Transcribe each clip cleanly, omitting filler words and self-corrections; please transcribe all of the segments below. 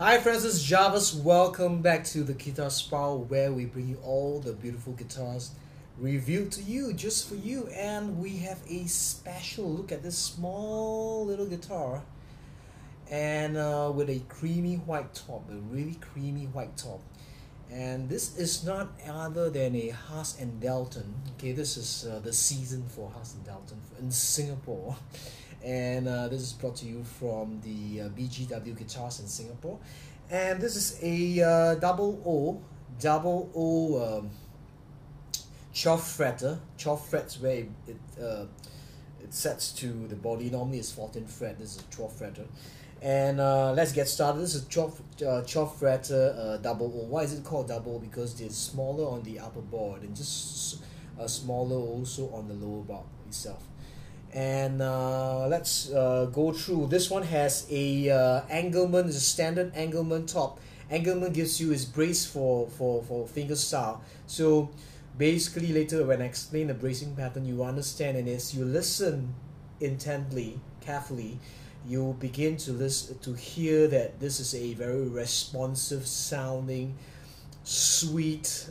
Hi friends, this is Jarvis. Welcome back to the Guitar Sprout, where we bring you all the beautiful guitars reviewed to you, just for you. And we have a special look at this small little guitar, and with a creamy white top, a really creamy white top. And this is not other than a Huss and Dalton. Okay, this is the season for Huss and Dalton in Singapore. And this is brought to you from the BGW Guitars in Singapore. And this is a double O 12 fretter. 12 frets where it sets to the body. Normally it's 14 fret. This is a 12 fretter. And let's get started. This is 12 fretter double O. Why is it called double? Because it's smaller on the upper board and just smaller also on the lower board itself. And let's go through. This one has a anglement, is a standard anglement top. Anglement gives you is brace for finger style. So basically later when I explain the bracing pattern, you understand, and as you listen intently, carefully, you begin to listen to hear that this is a very responsive sounding, sweet.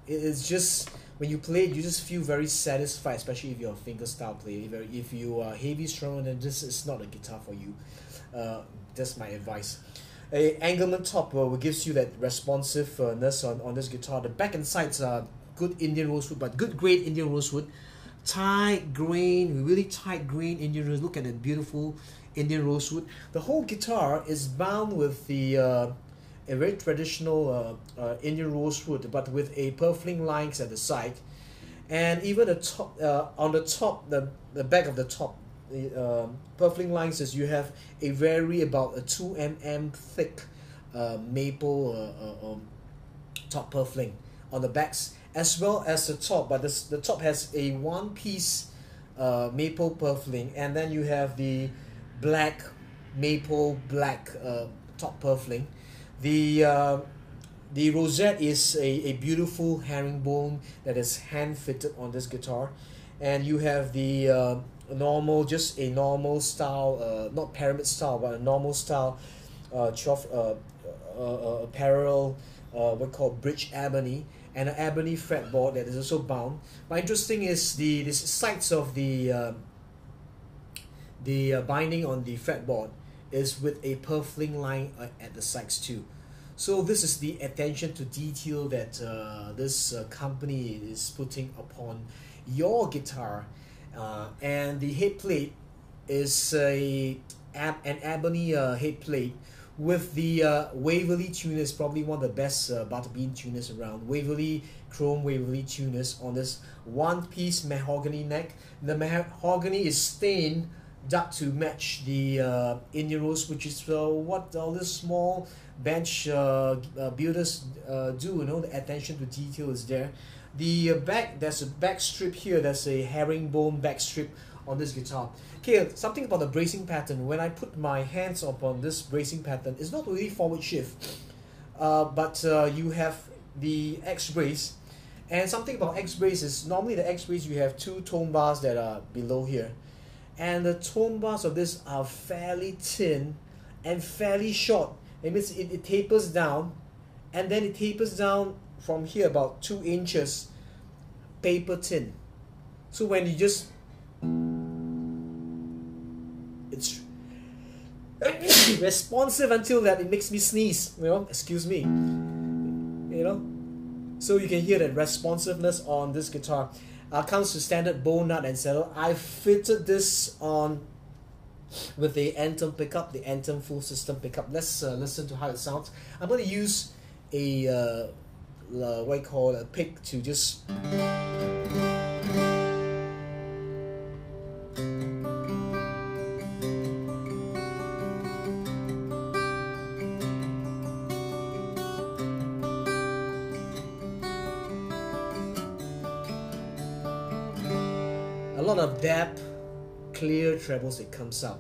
It's just when you play it, you just feel very satisfied, especially if you're a fingerstyle player. If you are heavy strung, then this is not a guitar for you. That's my advice. A anglement top gives you that responsiveness on this guitar. The back and sides are good Indian rosewood, but good grade Indian rosewood. Tight grain, really tight grain Indian rosewood. Look at that beautiful Indian rosewood. The whole guitar is bound with the a very traditional Indian rosewood, but with a purfling lines at the side, and even the top on the top, the back of the top, the purfling lines is you have a very about a 2 mm thick maple top purfling on the backs, as well as the top, but the top has a one piece maple purfling, and then you have the black maple black top purfling. The rosette is a beautiful herringbone that is hand fitted on this guitar, and you have the normal, just a normal style, not pyramid style, but a normal style parallel what called bridge ebony, and an ebony fretboard that is also bound. But interesting is the sides of the binding on the fretboard is with a purfling line at the sides too. So this is the attention to detail that this company is putting upon your guitar. And the head plate is an ebony head plate with the Waverly tuners, probably one of the best butterbean tuners around. Chrome Waverly tuners on this one-piece mahogany neck. The mahogany is stained dark to match the Indian rose, which is what all these small bench builders do. You know, the attention to detail is there. The back, there's a back strip here. There's a herringbone back strip on this guitar. Okay, something about the bracing pattern. When I put my hands upon this bracing pattern, it's not really forward shift, but you have the X brace. And something about X brace is normally the X brace you have two tone bars that are below here. And the tone bars of this are fairly thin and fairly short. It means it tapers down, and then it tapers down from here about 2 inches, paper thin. So when you just, it's responsive until that it makes me sneeze. You know, excuse me. You know, so you can hear that responsiveness on this guitar. Comes to standard bow nut and saddle. I fitted this on with the Anthem pickup, the Anthem full system pickup. Let's listen to how it sounds. I'm going to use a what I call a pick to just a lot of depth, clear trebles that comes out.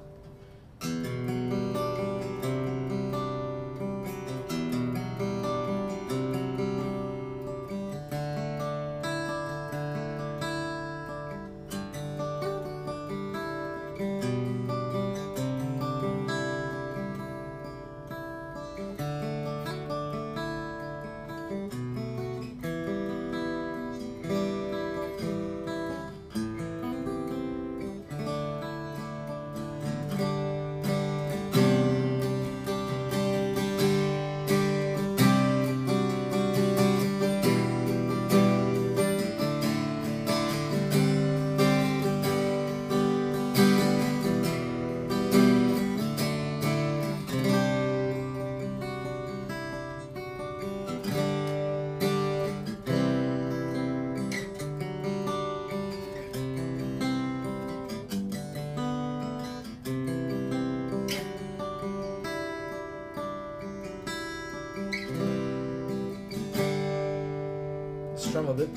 strum a bit.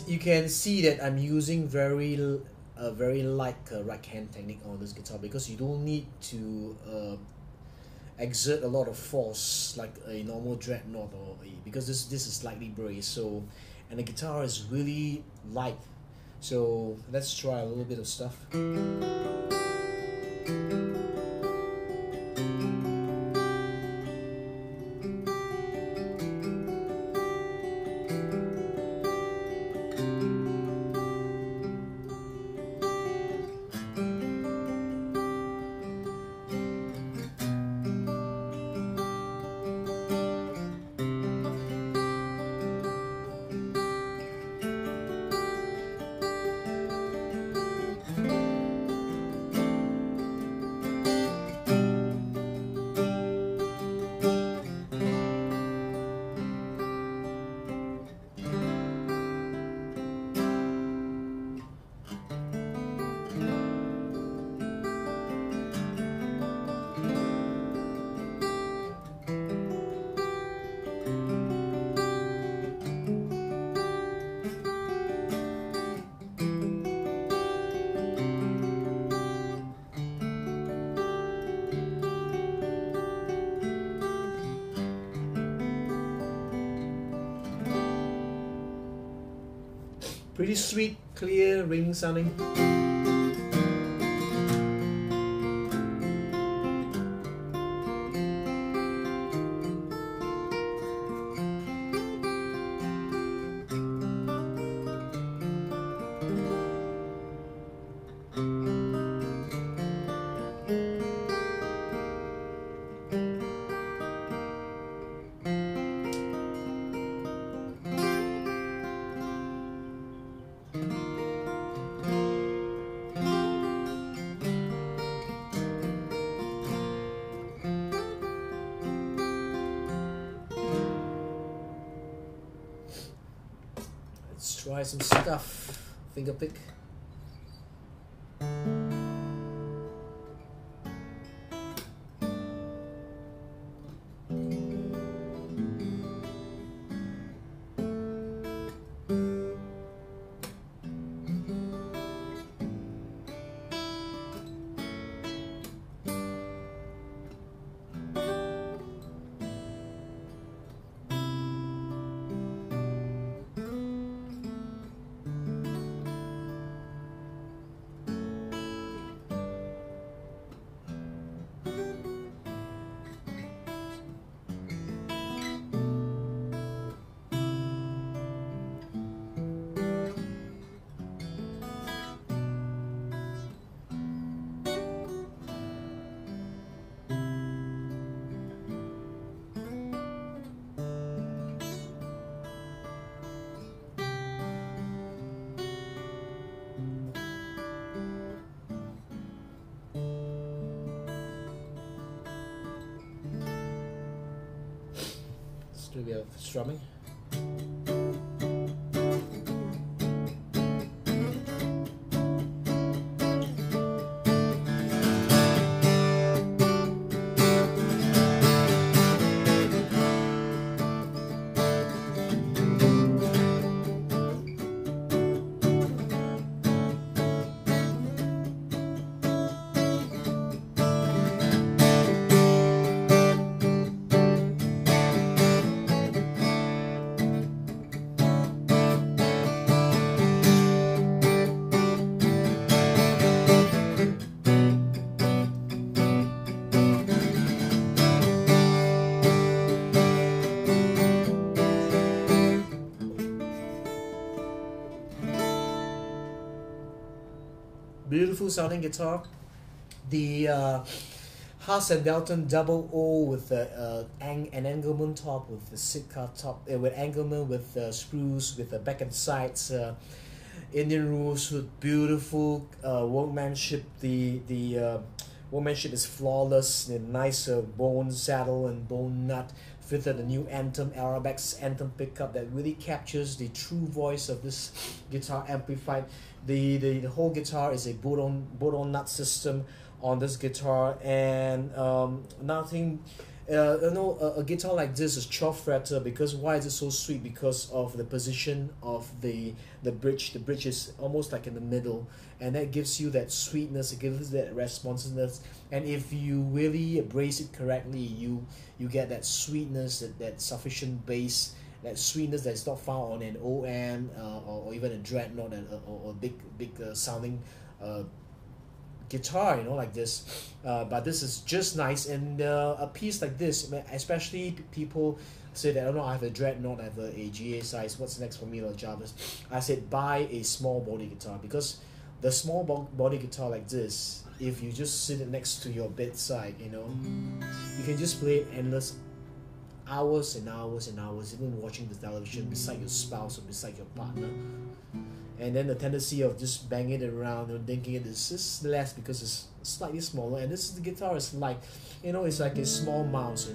You can see that I'm using very light right hand technique on this guitar, because you don't need to exert a lot of force like a normal dreadnought, or because this is slightly braced, so, and the guitar is really light. So let's try a little bit of stuff. Pretty sweet, clear, ringing sounding. Let's try some stuff. Finger pick. Do we have strumming? Beautiful sounding guitar. The Huss Dalton double O with an Engelmann top with the Sitka top, with Engelmann with spruce with the back and sides. Indian Rosewood, beautiful workmanship. The workmanship is flawless. The nice bone saddle and bone nut fitted the new Anthem, LR Baggs Anthem pickup that really captures the true voice of this guitar amplified. The whole guitar is a bolt-on nut system on this guitar, and nothing. A guitar like this is 12 fretter. Because why is it so sweet? Because of the position of the bridge. The bridge is almost like in the middle, and that gives you that sweetness. It gives you that responsiveness, and if you really brace it correctly, you get that sweetness, that sufficient bass, that sweetness that's not found on an OM or even a dreadnought or big sounding guitar, like this. But this is just nice, and a piece like this, especially people say that, I have a dreadnought, I have a GA size, what's next for me, or Jarvis? I said buy a small body guitar, because the small body guitar like this, if you just sit it next to your bedside, you can just play it endless hours and hours and hours, even watching the television beside your spouse or beside your partner. And then the tendency of just banging it around and thinking it is just less, because it's slightly smaller, and the guitar is like, it's like a small mouse.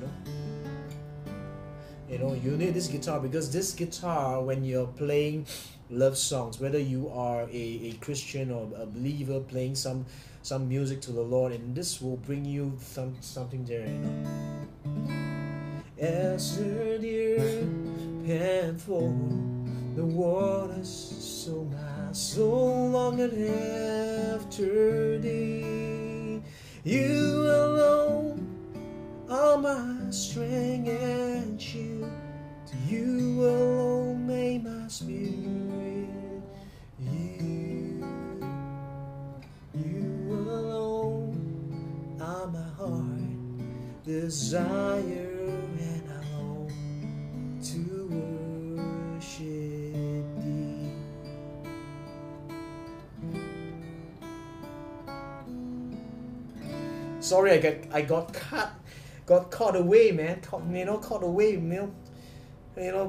You need this guitar, because this guitar, when you're playing love songs, whether you are a Christian or a believer playing some music to the Lord, and this will bring you something there. As the deer pant for the waters, so my soul longeth after thee. You alone are my strength and shield. To you alone may my spirit yield. You alone are my heart desire, and I long to worship thee. Sorry, I got caught away, man. Caught away,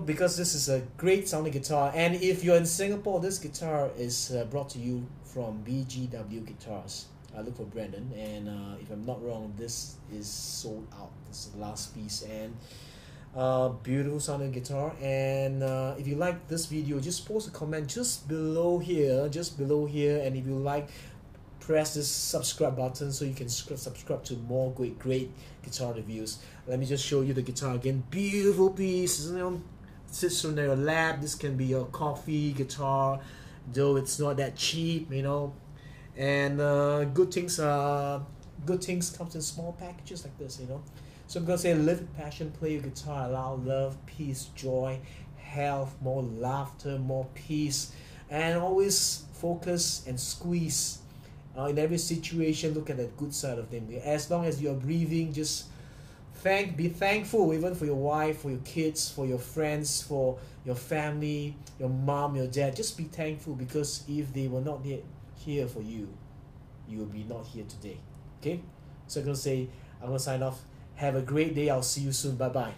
because this is a great sounding guitar. And if you're in Singapore, this guitar is brought to you from BGW Guitars. I look for Brandon, and if I'm not wrong, this is sold out. This is the last piece, and beautiful sounding guitar. And if you like this video, just post a comment just below here, and if you like, press this subscribe button so you can subscribe to more great guitar reviews. Let me just show you the guitar again. Beautiful piece, sits on your lap. This can be your coffee guitar, though it's not that cheap, and good things comes in small packages like this, So I'm gonna say, live with passion, play your guitar, allow love, peace, joy, health, more laughter, more peace, and always focus and squeeze. In every situation, look at the good side of them. As long as you are breathing, just be thankful, even for your wife, for your kids, for your friends, for your family, your mom, your dad. Just be thankful, because if they were not here for you, you will be not here today. Okay? So I'm going to sign off. Have a great day. I'll see you soon. Bye-bye.